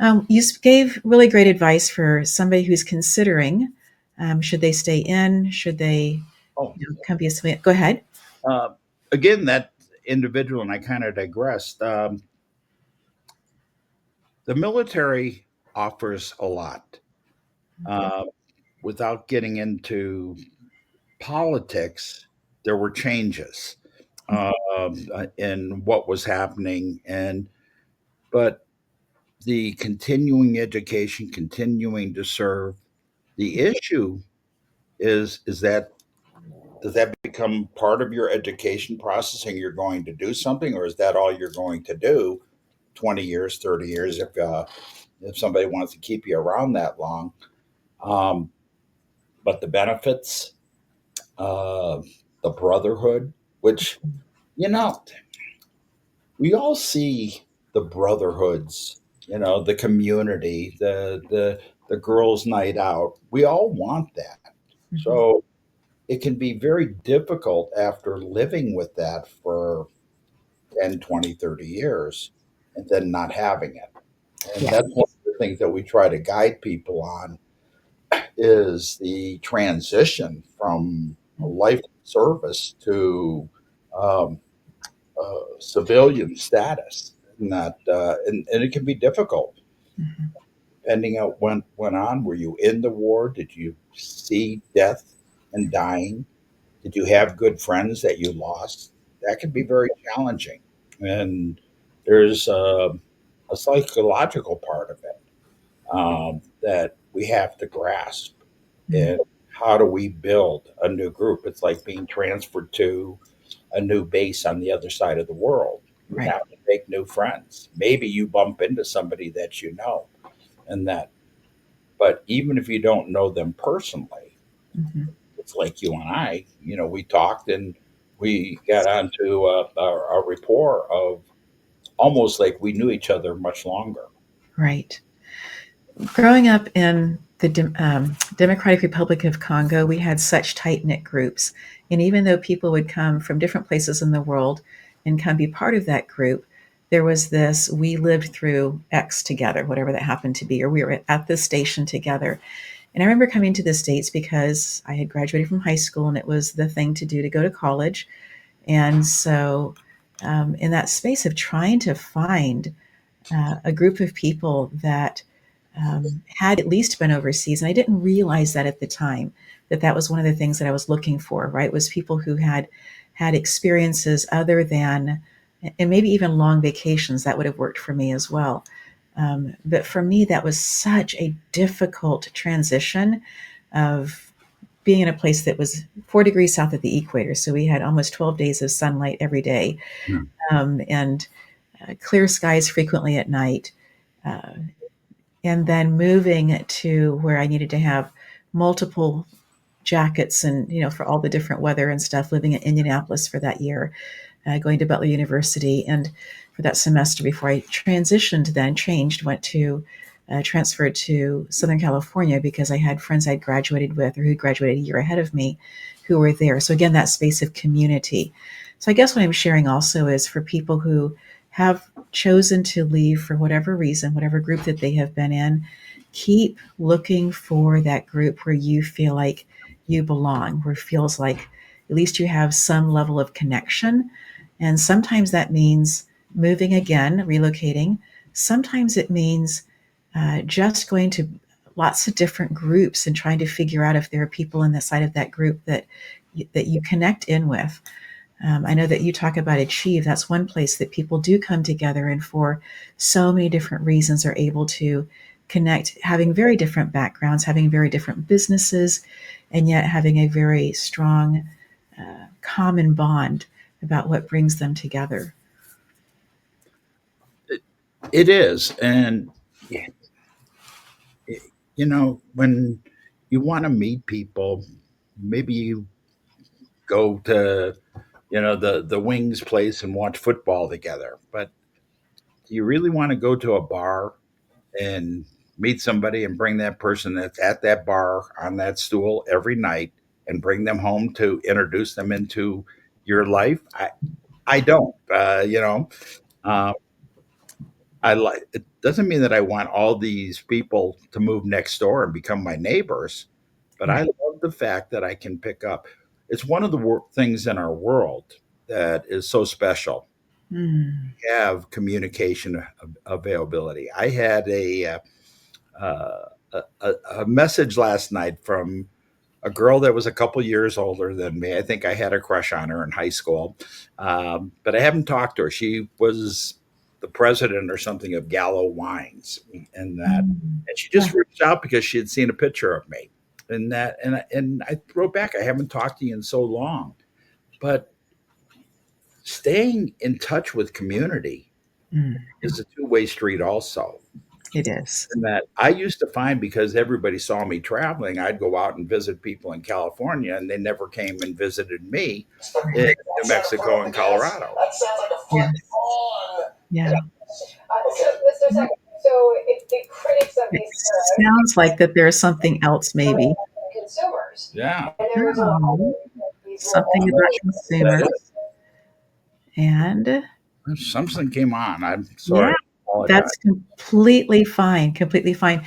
You gave really great advice for somebody who's considering, should they stay in, should they Oh, come be a civilian. Go ahead. uh, again, that individual, and I kind of digressed. The military offers a lot. Uh, Without getting into politics, there were changes in what was happening, and but the continuing education, continuing to serve. The issue is that does that become part of your education process, and you're going to do something, or is that all you're going to do? 20 years, 30 years, if somebody wants to keep you around that long. Um, but the benefits, uh, the brotherhood, which you know we all see the brotherhoods, the community, the girls' night out. We all want that. Mhm. So it can be very difficult after living with that for 10, 20, 30 years and then not having it. And Yeah. that's one of the things that we try to guide people on is the transition from a life service to um, civilian status. And it can be difficult Mhm. depending on what went on. Were you in the war? Did you see death and dying? Did you have good friends that you lost? That can be very challenging. And there's a psychological part of it that we have to grasp. Mhm. And how do we build a new group? It's like being transferred to a new base on the other side of the world. You Right. have to make new friends. Maybe you bump into somebody that you know, and that, but even if you don't know them personally, Mhm. it's like you and I, we talked and we got onto a rapport of almost like we knew each other much longer. Right. Growing up in the Democratic Republic of Congo, we had such tight knit groups. And even though people would come from different places in the world and come be part of that group, there was this we lived through X together, whatever that happened to be, or we were at this station together. And I remember coming to the States because I had graduated from high school and it was the thing to do to go to college. And so, in that space of trying to find a group of people that had at least been overseas, and I didn't realize that at the time that that was one of the things that I was looking for. Right, was people who had experiences other than, and maybe even long vacations that would have worked for me as well. But for me, that was such a difficult transition of being in a place that was 4 degrees south of the equator. So we had almost 12 days of sunlight every day, Yeah. and clear skies frequently at night. Uh, and then moving to where I needed to have multiple jackets and, for all the different weather and stuff, living in Indianapolis for that year, going to Butler University. And for that semester before I transitioned, then changed, went to transferred to Southern California because I had friends I'd graduated with or who graduated a year ahead of me who were there. So again, that space of community. So I guess what I'm sharing also is for people who have chosen to leave for whatever reason, whatever group that they have been in, keep looking for that group where you feel like you belong, where it feels like at least you have some level of connection. And sometimes that means moving again, relocating. Sometimes it means just going to lots of different groups and trying to figure out if there are people in the side of that group that you connect in with. I know that you talk about Achieve. That's one place that people do come together and for so many different reasons are able to connect, having very different backgrounds, having very different businesses, and yet having a very strong common bond about what brings them together. It is. And, yeah, when you want to meet people, maybe you go to, the Wings place and watch football together. But do you really want to go to a bar and meet somebody and bring that person that's at that bar on that stool every night and bring them home to introduce them into your life? I don't. Uh, I like it doesn't mean that I want all these people to move next door and become my neighbors, but I Right. love the fact that I can pick up. It's one of the things in our world that is so special. Mm. We have communication availability. I had uh, a message last night from a girl that was a couple years older than me. I think I had a crush on her in high school, but I haven't talked to her. She was the president or something of Gallo Wines, and that, Mm. and she Yeah. just reached out because she had seen a picture of me, and I wrote back, I haven't talked to you in so long, but staying in touch with community Mm. is a two-way street also. It is. And that I used to find, because everybody saw me traveling, I'd go out and visit people in California, and they never came and visited me in New Mexico and Colorado. That sounds like a fun Yes. Yeah. So, Mr. Secretary, so if the critics of It these tariffs sounds like that there's something else maybe. are consumers, Yeah, and there was a lot of Oh, these were something all about that consumers. is. And Something came on. I'm yeah, sorry. I apologize. that's completely fine, completely fine.